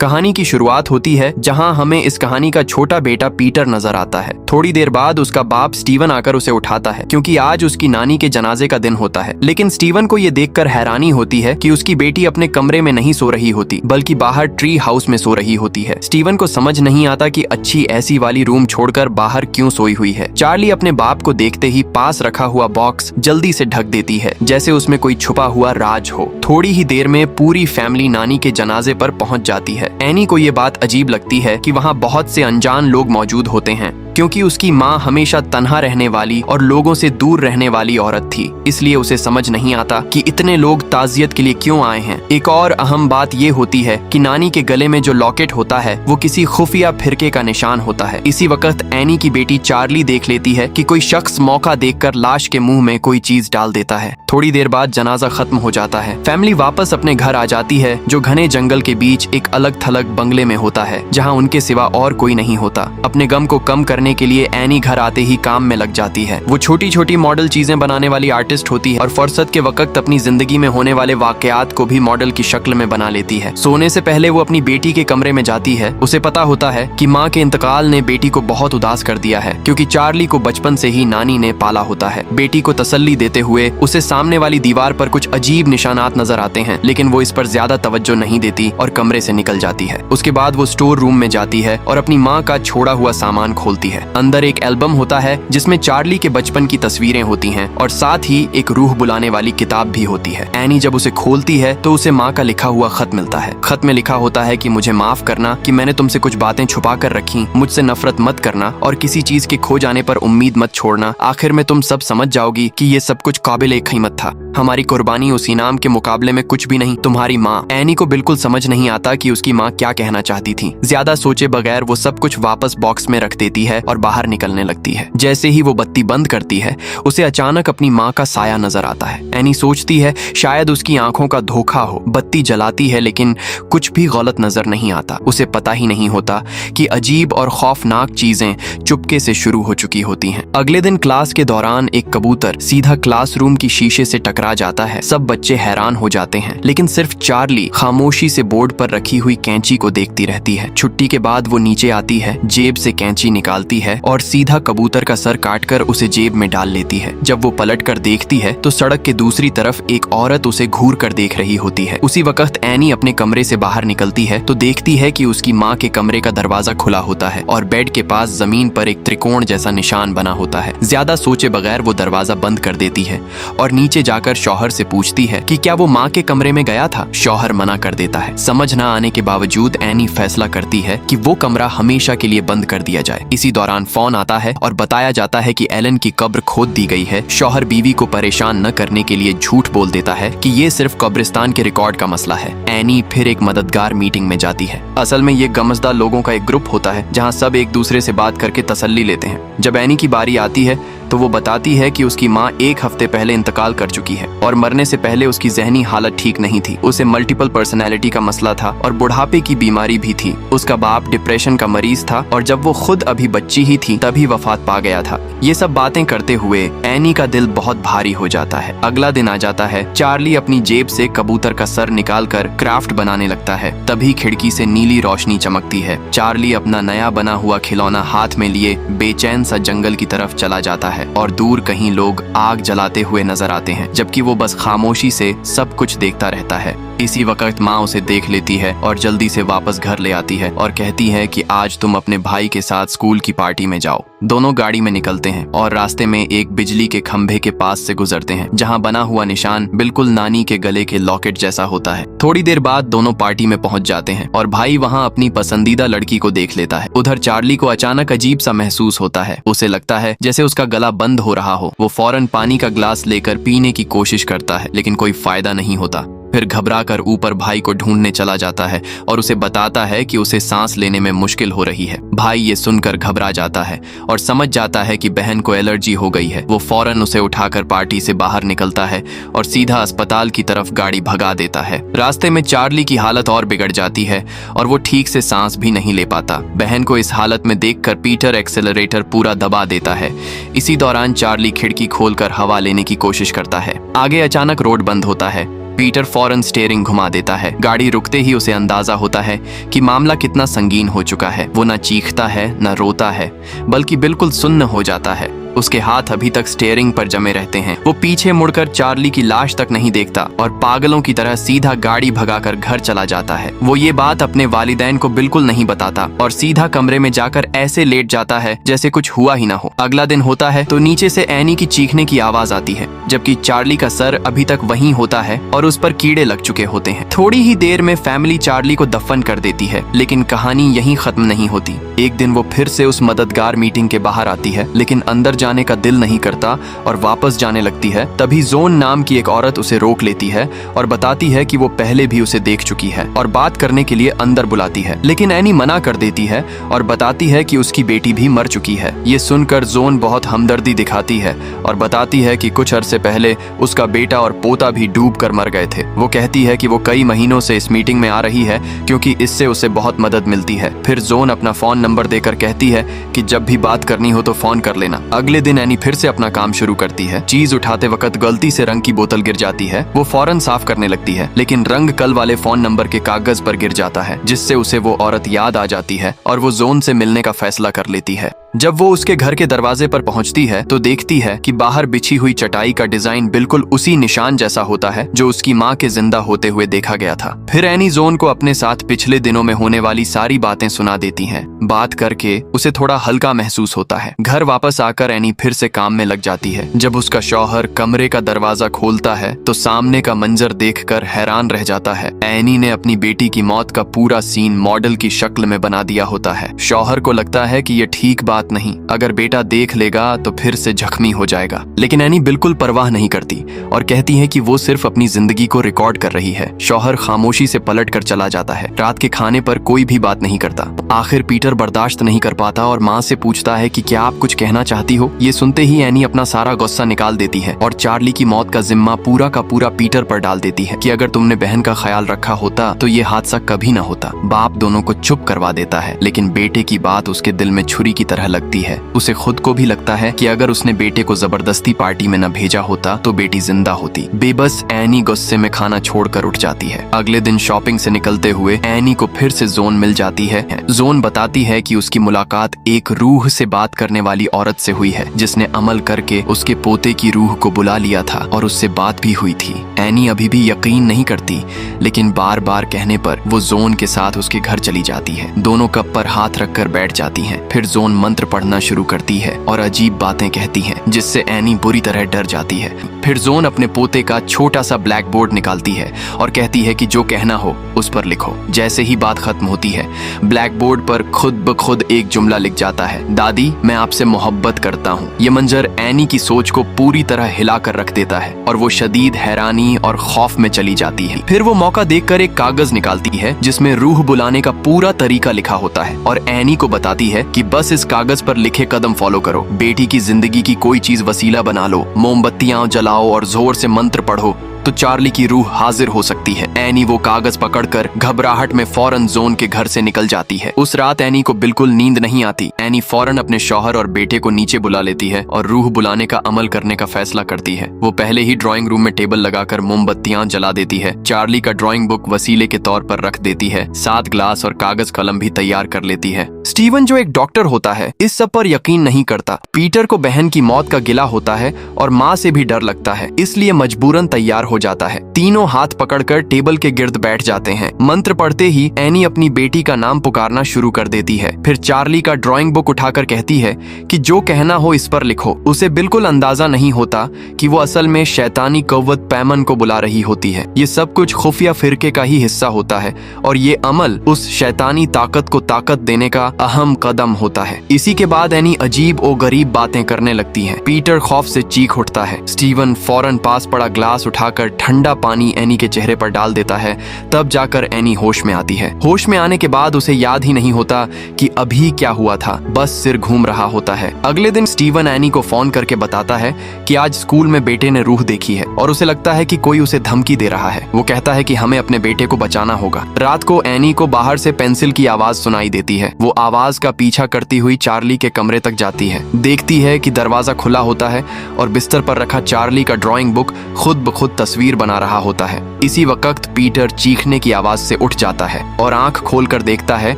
कहानी की शुरुआत होती है जहां हमें इस कहानी का छोटा बेटा पीटर नजर आता है। थोड़ी देर बाद उसका बाप स्टीवन आकर उसे उठाता है क्योंकि आज उसकी नानी के जनाजे का दिन होता है। लेकिन स्टीवन को ये देखकर हैरानी होती है कि उसकी बेटी अपने कमरे में नहीं सो रही होती बल्कि बाहर ट्री हाउस में सो रही होती है। स्टीवन को समझ नहीं आता कि अच्छी ऐसी वाली रूम छोड़कर बाहर क्यों सोई हुई है। चार्ली अपने बाप को देखते ही पास रखा हुआ बॉक्स जल्दी से ढक देती है जैसे उसमें कोई छुपा हुआ राज हो। थोड़ी ही देर में पूरी फैमिली नानी के जनाजे पर पहुंच जाती है। एनी को ये बात अजीब लगती है कि वहाँ बहुत से अनजान लोग मौजूद होते हैं क्योंकि उसकी माँ हमेशा तन्हा रहने वाली और लोगों से दूर रहने वाली औरत थी, इसलिए उसे समझ नहीं आता कि इतने लोग ताजियत के लिए क्यों आए हैं। एक और अहम बात ये होती है कि नानी के गले में जो लॉकेट होता है वो किसी खुफिया फिरके का निशान होता है। इसी वक्त एनी की बेटी चार्ली देख लेती है कि कोई शख्स मौका देखकर लाश के मुंह में कोई चीज डाल देता है। थोड़ी देर बाद जनाजा खत्म हो जाता है। फैमिली वापस अपने घर आ जाती है जो घने जंगल के बीच एक अलग थलग बंगले में होता है जहाँ उनके सिवा और कोई नहीं होता। अपने गम को कम करने के लिए एनी घर आते ही काम में लग जाती है। वो छोटी छोटी मॉडल चीजें बनाने वाली आर्टिस्ट होती है और फुर्सत के वक्त अपनी जिंदगी में होने वाले वाकयात को भी मॉडल की शक्ल में बना लेती है। सोने से पहले वो अपनी बेटी के कमरे में जाती है। उसे पता होता है कि माँ के इंतकाल ने बेटी को बहुत उदास कर दिया है क्योंकि चार्ली को बचपन से ही नानी ने पाला होता है। बेटी को तसल्ली देते हुए उसे सामने वाली दीवार पर कुछ अजीब निशानात नजर आते हैं लेकिन वो इस पर ज्यादा तवज्जो नहीं देती और कमरे से निकल जाती है। उसके बाद वो स्टोर रूम में जाती है और अपनी माँ का छोड़ा हुआ सामान खोलती है। अंदर एक एल्बम होता है जिसमें चार्ली के बचपन की तस्वीरें होती हैं और साथ ही एक रूह बुलाने वाली किताब भी होती है। एनी जब उसे खोलती है तो उसे माँ का लिखा हुआ खत मिलता है। खत में लिखा होता है कि मुझे माफ करना कि मैंने तुमसे कुछ बातें छुपा कर रखी, मुझसे नफरत मत करना और किसी चीज के खो जाने पर उम्मीद मत छोड़ना। आखिर में तुम सब समझ जाओगी कि ये सब कुछ काबिल कीमत था। हमारी कुर्बानी उस इनाम के मुकाबले में कुछ भी नहीं। तुम्हारी माँ। एनी को बिल्कुल समझ नहीं आता कि उसकी माँ क्या कहना चाहती थी। ज्यादा सोचे बगैर वो सब कुछ वापस बॉक्स में रख देती है और बाहर निकलने लगती है। जैसे ही वो बत्ती बंद करती है उसे अचानक अपनी माँ का साया नजर आता है। एनी सोचती है शायद उसकी आंखों का धोखा हो। बत्ती जलाती है लेकिन कुछ भी गलत नजर नहीं आता। उसे पता ही नहीं होता कि अजीब और खौफनाक चीजें चुपके से शुरू हो चुकी होती हैं। अगले दिन क्लास के दौरान एक कबूतर सीधा क्लासरूम की शीशे से टकरा जाता है। सब बच्चे हैरान हो जाते हैं लेकिन सिर्फ चार्ली खामोशी से बोर्ड पर रखी हुई कैंची को देखती रहती है। छुट्टी के बाद वो नीचे आती है, जेब से कैंची निकालती है और सीधा कबूतर का सर काटकर उसे जेब में डाल लेती है। जब वो पलट कर देखती है तो सड़क के दूसरी तरफ एक औरत उसे घूर कर देख रही होती है। उसी वक्त एनी अपने कमरे से बाहर निकलती है तो देखती है कि उसकी माँ के कमरे का दरवाजा खुला होता है और बेड के पास जमीन पर एक त्रिकोण जैसा निशान बना होता है। ज्यादा सोचे बगैर वो दरवाजा बंद कर देती है और नीचे जाकर शौहर से पूछती है कि क्या वो माँ के कमरे में गया था। शौहर मना कर देता है। समझ न आने के बावजूद एनी फैसला करती है कि वो कमरा हमेशा के लिए बंद कर दिया जाए। इसी दौरान फोन आता है और बताया जाता है कि एलन की कब्र खोद दी गई है। शौहर बीवी को परेशान न करने के लिए झूठ बोल देता है कि ये सिर्फ कब्रिस्तान के रिकॉर्ड का मसला है। एनी फिर एक मददगार मीटिंग में जाती है। असल में ये गमजदा लोगों का एक ग्रुप होता है जहाँ सब एक दूसरे से बात करके तसल्ली लेते हैं। जब एनी की बारी आती है तो वो बताती है कि उसकी माँ एक हफ्ते पहले इंतकाल कर चुकी है और मरने से पहले उसकी जहनी हालत ठीक नहीं थी। उसे मल्टीपल पर्सनैलिटी का मसला था और बुढ़ापे की बीमारी भी थी। उसका बाप डिप्रेशन का मरीज था और जब वो खुद अभी बच्ची ही थी तभी वफात पा गया था। ये सब बातें करते हुए एनी का दिल बहुत भारी हो जाता है। अगला दिन आ जाता है। चार्ली अपनी जेब से कबूतर का सर निकाल कर क्राफ्ट बनाने लगता है। तभी खिड़की से नीली रोशनी चमकती है। चार्ली अपना नया बना हुआ खिलौना हाथ में लिए बेचैन सा जंगल की तरफ चला जाता है और दूर कहीं लोग आग जलाते हुए नजर आते हैं जबकि वो बस खामोशी से सब कुछ देखता रहता है। इसी वक्त माँ उसे देख लेती है और जल्दी से वापस घर ले आती है और कहती है कि आज तुम अपने भाई के साथ स्कूल की पार्टी में जाओ। दोनों गाड़ी में निकलते हैं और रास्ते में एक बिजली के खंभे के पास से गुजरते हैं जहाँ बना हुआ निशान बिल्कुल नानी के गले के लॉकेट जैसा होता है। थोड़ी देर बाद दोनों पार्टी में पहुंच जाते हैं और भाई वहाँ अपनी पसंदीदा लड़की को देख लेता है। उधर चार्ली को अचानक अजीब सा महसूस होता है। उसे लगता है जैसे उसका गला बंद हो रहा हो। वो फौरन पानी का ग्लास लेकर पीने की कोशिश करता है लेकिन कोई फायदा नहीं होता। फिर घबराकर ऊपर भाई को ढूंढने चला जाता है और उसे बताता है कि उसे सांस लेने में मुश्किल हो रही है। भाई ये सुनकर घबरा जाता है और समझ जाता है कि बहन को एलर्जी हो गई है। वो फौरन उसे उठाकर पार्टी से बाहर निकलता है और सीधा अस्पताल की तरफ गाड़ी भगा देता है। रास्ते में चार्ली की हालत और बिगड़ जाती है और वो ठीक से सांस भी नहीं ले पाता। बहन को इस हालत में देखकर पीटर एक्सेलरेटर पूरा दबा देता है। इसी दौरान चार्ली खिड़की खोलकर हवा लेने की कोशिश करता है। आगे अचानक रोड बंद होता है। पीटर फौरन स्टीयरिंग घुमा देता है। गाड़ी रुकते ही उसे अंदाजा होता है कि मामला कितना संगीन हो चुका है। वो न चीखता है न रोता है, बल्कि बिल्कुल सुन्न हो जाता है। उसके हाथ अभी तक स्टीयरिंग पर जमे रहते हैं। वो पीछे मुड़कर चार्ली की लाश तक नहीं देखता और पागलों की तरह सीधा गाड़ी भगाकर घर चला जाता है। वो ये बात अपने वालिदैन को बिल्कुल नहीं बताता और सीधा कमरे में जाकर ऐसे लेट जाता है जैसे कुछ हुआ ही ना हो। अगला दिन होता है तो नीचे से एनी की चीखने की आवाज आती है, जबकि चार्ली का सर अभी तक वहीं होता है और उस पर कीड़े लग चुके होते हैं। थोड़ी ही देर में फैमिली चार्ली को दफन कर देती है, लेकिन कहानी यहीं खत्म नहीं होती। एक दिन वो फिर से उस मददगार मीटिंग के बाहर आती है, लेकिन अंदर जाने का दिल नहीं करता और वापस जाने लगती है। तभी जोन नाम की एक औरत उसे रोक लेती है और बताती है कि वो पहले भी उसे देख चुकी है और बात करने के लिए अंदर बुलाती है, लेकिन एनी मना कर देती है और बताती है कि उसकी बेटी भी मर चुकी है। ये सुनकर जोन बहुत हमदर्दी दिखाती है और बताती है कि कुछ अरसे पहले उसका बेटा और पोता भी डूब कर मर गए थे। वो कहती है कि वो कई महीनों से इस मीटिंग में आ रही है क्योंकि इससे उसे बहुत मदद मिलती है। फिर जोन अपना फोन नंबर देकर कहती है कि जब भी बात करनी हो तो फोन कर लेना। अगले दिन एनी फिर से अपना काम शुरू करती है। चीज उठाते वक्त गलती से रंग की बोतल गिर जाती है। वो फौरन साफ करने लगती है, लेकिन रंग कल वाले फोन नंबर के कागज पर गिर जाता है, जिससे उसे वो औरत याद आ जाती है और वो जोन से मिलने का फैसला कर लेती है। जब वो उसके घर के दरवाजे पर पहुंचती है तो देखती है कि बाहर बिछी हुई चटाई का डिजाइन बिल्कुल उसी निशान जैसा होता है जो उसकी माँ के जिंदा होते हुए देखा गया था। फिर एनी जोन को अपने साथ पिछले दिनों में होने वाली सारी बातें सुना देती हैं। बात करके उसे थोड़ा हल्का महसूस होता है। घर वापस आकर एनी फिर से काम में लग जाती है। जब उसका शौहर कमरे का दरवाजा खोलता है तो सामने का मंजर देखकर हैरान रह जाता है। एनी ने अपनी बेटी की मौत का पूरा सीन मॉडल की शक्ल में बना दिया होता है। शौहर को लगता है कि ये ठीक बात नहीं, अगर बेटा देख लेगा तो फिर से जख्मी हो जाएगा, लेकिन एनी बिल्कुल परवाह नहीं करती और कहती है कि वो सिर्फ अपनी जिंदगी को रिकॉर्ड कर रही है। शौहर खामोशी से पलट कर चला जाता है। रात के खाने पर कोई भी बात नहीं करता। आखिर पीटर बर्दाश्त नहीं कर पाता और माँ से पूछता है कि क्या आप कुछ कहना चाहती हो। ये सुनते ही एनी अपना सारा गुस्सा निकाल देती है और चार्ली की मौत का जिम्मा पूरा का पूरा पीटर पर डाल देती है कि अगर तुमने बहन का ख्याल रखा होता तो ये हादसा कभी ना होता। बाप दोनों को चुप करवा देता है, लेकिन बेटे की बात उसके दिल में छुरी की तरह लगती है। उसे खुद को भी लगता है कि अगर उसने बेटे को जबरदस्ती पार्टी में न भेजा होता तो बेटी जिंदा होती। बेबस एनी गुस्से में खाना छोड़कर उठ जाती है। अगले दिन शॉपिंग से निकलते हुए एनी को फिर से जोन मिल जाती है। जोन बताती है कि उसकी मुलाकात एक रूह से बात करने वाली औरत से हुई है, जिसने अमल करके उसके पोते की रूह को बुला लिया था और उससे बात भी हुई थी। एनी अभी भी यकीन नहीं करती, लेकिन बार बार कहने पर वो जोन के साथ उसके घर चली जाती है। दोनों कप पर हाथ रखकर बैठ जाती हैं। फिर जोन मंत्र पढ़ना शुरू करती है और अजीब बातें कहती है, जिससे एनी बुरी तरह डर जाती है। फिर जोन अपने पोते का छोटा सा ब्लैक बोर्ड निकालती है और कहती है कि जो कहना हो उस पर लिखो। जैसे ही बात खत्म होती है, ब्लैक बोर्ड पर खुद ब खुद एक जुमला लिख जाता है, दादी मैं आपसे मोहब्बत करता हूँ। ये मंजर एनी की सोच को पूरी तरह हिला कर रख देता है और वो शदीद हैरानी और खौफ में चली जाती है। फिर वो मौका देखकर एक कागज निकालती है जिसमें रूह बुलाने का पूरा तरीका लिखा होता है और एनी को बताती है कि बस इस कागज पर लिखे कदम फॉलो करो। बेटी की जिंदगी की कोई चीज वसीला बना लो, मोमबत्तियां जलाओ और जोर से मंत्र पढ़ो तो चार्ली की रूह हाजिर हो सकती है। एनी वो कागज पकड़कर घबराहट में फौरन जोन के घर से निकल जाती है। उस रात एनी को बिल्कुल नींद नहीं आती। एनी फौरन अपने शौहर और बेटे को नीचे बुला लेती है और रूह बुलाने का अमल करने का फैसला करती है। वो पहले ही ड्राइंग रूम में टेबल लगाकर मोमबत्तियां जला देती है। चार्ली का ड्राइंग बुक वसीले के तौर पर रख देती है। 7 ग्लास और कागज कलम भी तैयार कर लेती है। स्टीवन जो एक डॉक्टर होता है, इस सब पर यकीन नहीं करता। पीटर को बहन की मौत का गिला होता है और माँ से भी डर लगता है, इसलिए मजबूरन तैयार हो जाता है। तीनों हाथ पकड़कर टेबल के गिर्द बैठ जाते हैं। मंत्र पढ़ते ही एनी अपनी बेटी का नाम पुकारना शुरू कर देती है। फिर चार्ली का ड्राइंग बुक उठाकर कहती है कि जो कहना हो इस पर लिखो। उसे बिल्कुल अंदाजा नहीं होता कि वो असल में शैतानी कव्वत पैमन को बुला रही होती है। ये सब कुछ खुफिया फिरके का ही हिस्सा होता है और ये अमल उस शैतानी ताकत को ताकत देने का अहम कदम होता है। इसी के बाद एनी अजीब और गरीब बातें करने लगती है। पीटर खौफ से चीख उठता है। स्टीवन फौरन पास पड़ा ग्लास उठाकर ठंडा पानी एनी के चेहरे पर डाल देता है। तब जाकर एनी होश में आती है। होश में आने के बाद उसे याद ही नहीं होता कि अभी क्या हुआ था, बस सिर घूम रहा होता है। अगले दिन स्टीवन एनी को फोन करके बताता है कि आज स्कूल में बेटे ने रूह देखी है और उसे लगता है कि कोई उसे धमकी दे रहा है। वो कहता है कि हमें अपने बेटे को बचाना होगा। रात को एनी को बाहर से पेंसिल की आवाज सुनाई देती है। वो आवाज का पीछा करती हुई चार्ली के कमरे तक जाती है। देखती है कि दरवाजा खुला होता है और बिस्तर पर रखा चार्ली का ड्राइंग बुक खुद ब खुद तस्वीर बना रहा होता है। इसी वक्त पीटर चीखने की आवाज से उठ जाता है और आंख खोलकर देखता है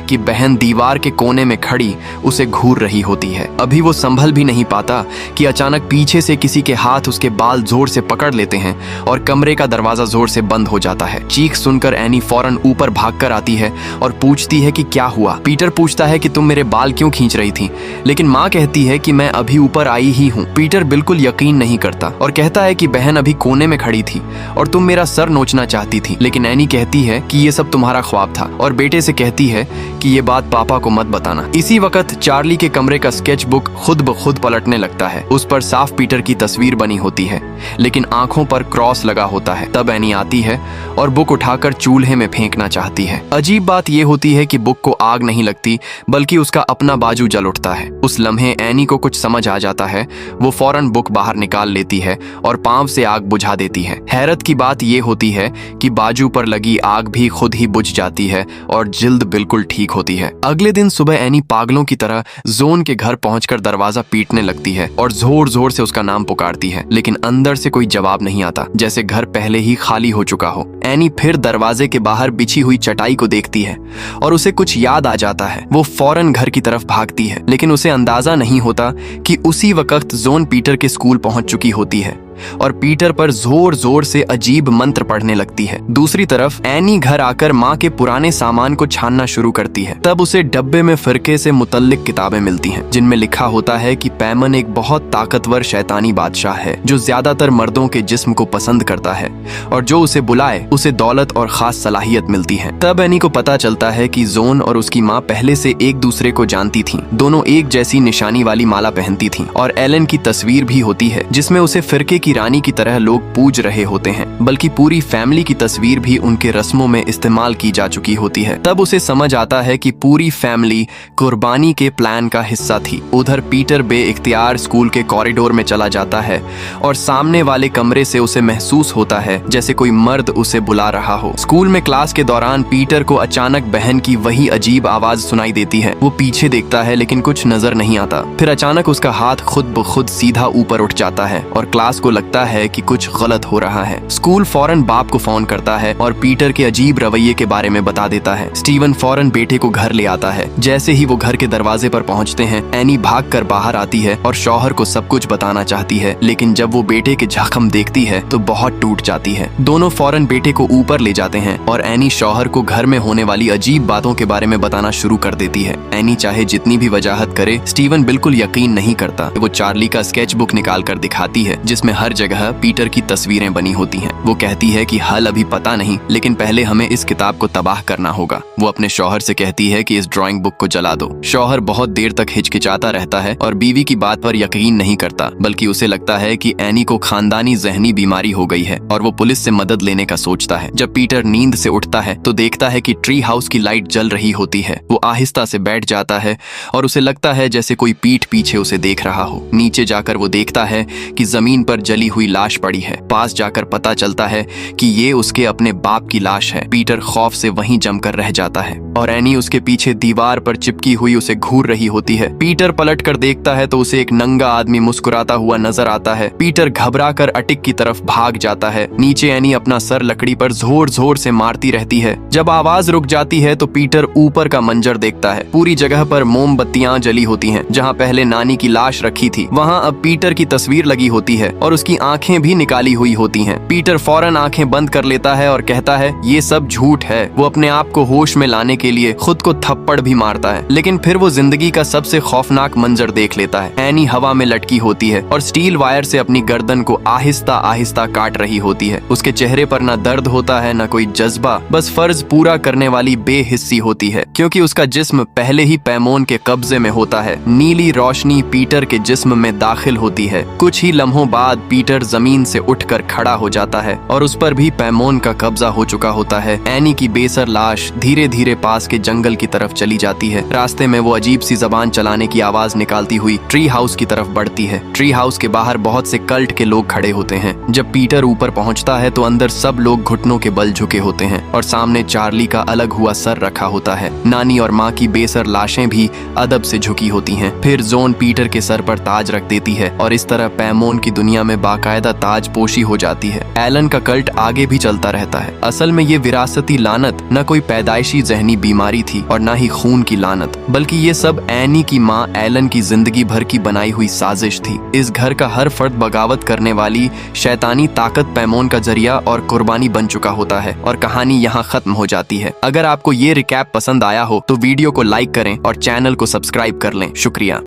कि बहन दीवार के कोने में खड़ी उसे घूर रही होती है। अभी वो संभल भी नहीं पाता कि अचानक पीछे से किसी के हाथ उसके बाल जोर से पकड़ लेते हैं और कमरे का दरवाजा जोर से बंद हो जाता है। चीख सुनकर एनी फौरन ऊपर भागकर आती है और पूछती है कि क्या हुआ। पीटर पूछता है कि तुम मेरे बाल क्यों खींच रही थी, लेकिन माँ कहती है कि मैं अभी ऊपर आई ही हूँ। पीटर बिल्कुल यकीन नहीं करता और कहता है कि बहन अभी कोने में खड़ी थी और तुम मेरा सर नोचना चाहती थी, लेकिन एनी कहती है कि ये सब तुम्हारा ख्वाब था और बेटे से कहती है कि ये बात पापा को मत बताना। इसी वक्त चार्ली के कमरे का स्केच बुक खुद ब खुद पलटने लगता है। उस पर साफ पीटर की तस्वीर बनी होती है, लेकिन आंखों पर क्रॉस लगा होता है। तब एनी आती है और बुक उठाकर चूल्हे में फेंकना चाहती है। अजीब बात यह होती है कि बुक को आग नहीं लगती, बल्कि उसका अपना बाजू जल उठता है। उस लम्हे एनी को कुछ समझ आ जाता है। वो फौरन बुक बाहर निकाल लेती है और पांव से आग बुझा देती है। हैरत की बात यह होती है कि बाजू पर लगी आग भी खुद ही बुझ जाती है और जिल्द बिल्कुल ठीक होती है। अगले दिन सुबह एनी पागलों की तरह जोन के घर पहुंचकर दरवाजा पीटने लगती है और जोर जोर से उसका नाम पुकारती है, लेकिन अंदर से कोई जवाब नहीं आता, जैसे घर पहले ही खाली हो चुका हो। एनी फिर दरवाजे के बाहर बिछी हुई चटाई को देखती है और उसे कुछ याद आ जाता है। वो फौरन घर की तरफ भागती है, लेकिन उसे अंदाजा नहीं होता कि उसी वक्त जोन पीटर के स्कूल पहुंच चुकी होती है और पीटर पर जोर जोर से अजीब मंत्र पढ़ने लगती है। दूसरी तरफ एनी घर आकर माँ के पुराने सामान को छानना शुरू करती है। तब उसे डब्बे में फिरके से मुतल्लिक किताबें मिलती हैं, जिनमें लिखा होता है कि पैमन एक बहुत ताकतवर शैतानी बादशाह है जो ज्यादातर मर्दों के जिस्म को पसंद करता है और जो उसे बुलाए उसे दौलत और खास सलाहियत मिलती है। तब एनी को पता चलता है कि जोन और उसकी माँ पहले से एक दूसरे को जानती थीं। दोनों एक जैसी निशानी वाली माला पहनती थीं और एलन की तस्वीर भी होती है, जिसमें उसे फिरके की रानी की तरह लोग पूज रहे होते हैं, बल्कि पूरी फैमिली की तस्वीर भी उनके रस्मों में इस्तेमाल की जा चुकी होती है। तब उसे समझ आता है कि पूरी फैमिली कुर्बानी के प्लान का हिस्सा थी। उधर पीटर बेइख्तियार स्कूल के कॉरिडोर में चला जाता है और सामने वाले कमरे से उसे महसूस होता है जैसे कोई मर्द उसे बुला रहा हो। स्कूल में क्लास के दौरान पीटर को अचानक बहन की वही अजीब आवाज सुनाई देती है। वो पीछे देखता है, लेकिन कुछ नजर नहीं आता। फिर अचानक उसका हाथ खुद ब खुद सीधा ऊपर उठ जाता है और क्लास को लगता है कि कुछ गलत हो रहा है। स्कूल फौरन बाप को फोन करता है और पीटर के अजीब रवैये के बारे में बता देता है। स्टीवन फौरन बेटे को घर ले आता है। जैसे ही वो घर के दरवाजे पर पहुंचते हैं, एनी भागकर बाहर आती है और शौहर को सब कुछ बताना चाहती है, लेकिन जब वो बेटे के जख्म देखती है तो बहुत टूट जाती है। दोनों फौरन बेटे को ऊपर ले जाते हैं और एनी शौहर को घर में होने वाली अजीब बातों के बारे में बताना शुरू कर देती है। एनी चाहे जितनी भी वजाहत करे, स्टीवन बिल्कुल यकीन नहीं करता। वो चार्ली का स्केच बुक निकाल कर दिखाती है, जिसमें हर जगह पीटर की तस्वीरें बनी होती हैं। वो कहती है कि हल अभी पता नहीं, लेकिन पहले हमें इस किताब को तबाह करना होगा। वो अपने शौहर से कहती है कि इस ड्राइंग बुक को जला दो। शौहर बहुत देर तक हिचकिचाता रहता है और बीवी की बात पर यकीन नहीं करता, बल्कि उसे लगता है कि एनी को खानदानी जहनी बीमारी हो गई है और वो पुलिस से मदद लेने का सोचता है। जब पीटर नींद से उठता है तो देखता है कि ट्री हाउस की लाइट जल रही होती है। वो आहिस्ता से बैठ जाता है और उसे लगता है जैसे कोई पीठ पीछे उसे देख रहा हो। नीचे जाकर वो देखता है कि जमीन पर जली हुई लाश पड़ी है। पास जाकर पता चलता है कि ये उसके अपने बाप की लाश है। पीटर खौफ से वहीं जमकर रह जाता है और एनी उसके पीछे दीवार पर चिपकी हुई उसे घूर रही होती है। पीटर पलट कर देखता है तो उसे एक नंगा आदमी मुस्कुराता हुआ नजर आता है। पीटर घबराकर अटिक की तरफ भाग जाता है। नीचे एनी अपना सर लकड़ी पर जोर जोर से मारती रहती है। जब आवाज रुक जाती है तो पीटर ऊपर का मंजर देखता है। पूरी जगह पर मोमबत्तियां जली होती हैं। जहां पहले नानी की लाश रखी थी, वहां अब पीटर की तस्वीर लगी होती है और उसकी आंखें भी निकाली हुई होती हैं। पीटर फौरन आंखें बंद कर लेता है और कहता है ये सब झूठ है। वो अपने आप को होश में लाने के लिए खुद को थप्पड़ भी मारता है, लेकिन फिर वो जिंदगी का सबसे खौफनाक मंजर देख लेता है। एनी हवा में लटकी होती है और स्टील वायर से अपनी गर्दन को आहिस्ता आहिस्ता काट रही होती है। उसके चेहरे पर न दर्द होता है न कोई जज्बा, बस फर्ज पूरा करने वाली बेहिस्सी होती है, क्योंकि उसका जिस्म पहले ही पैमोन के कब्जे में होता है। नीली रोशनी पीटर के जिस्म में दाखिल होती है। कुछ ही लम्हों बाद पीटर जमीन से उठकर खड़ा हो जाता है और उस पर भी पैमोन का कब्जा हो चुका होता है। एनी की बेसर लाश धीरे धीरे पास के जंगल की तरफ चली जाती है। रास्ते में वो अजीब सी जबान चलाने की आवाज निकालती हुई ट्री हाउस की तरफ बढ़ती है। ट्री हाउस के बाहर बहुत से कल्ट के लोग खड़े होते हैं। जब पीटर ऊपर पहुंचता है तो अंदर सब लोग घुटनों के बल झुके होते हैं और सामने चार्ली का अलग हुआ सर रखा होता है। नानी और माँ की बेसर लाशें भी अदब से झुकी होती हैं। फिर जोन पीटर के सर पर ताज रख देती है और इस तरह पैमोन की दुनिया में बाकायदा ताजपोशी हो जाती है। एलन का कल्ट आगे भी चलता रहता है। असल में ये विरासती लानत न कोई पैदाइशी जहनी बीमारी थी और न ही खून की लानत, बल्कि ये सब एनी की माँ एलन की जिंदगी भर की बनाई हुई साजिश थी। इस घर का हर फर्द बगावत करने वाली शैतानी ताकत पैमोन का जरिया और कुर्बानी बन चुका होता है और कहानी यहाँ खत्म हो जाती है। अगर आपको ये रिकैप पसंद आया हो तो वीडियो को लाइक करें और चैनल को सब्सक्राइब कर लें। शुक्रिया।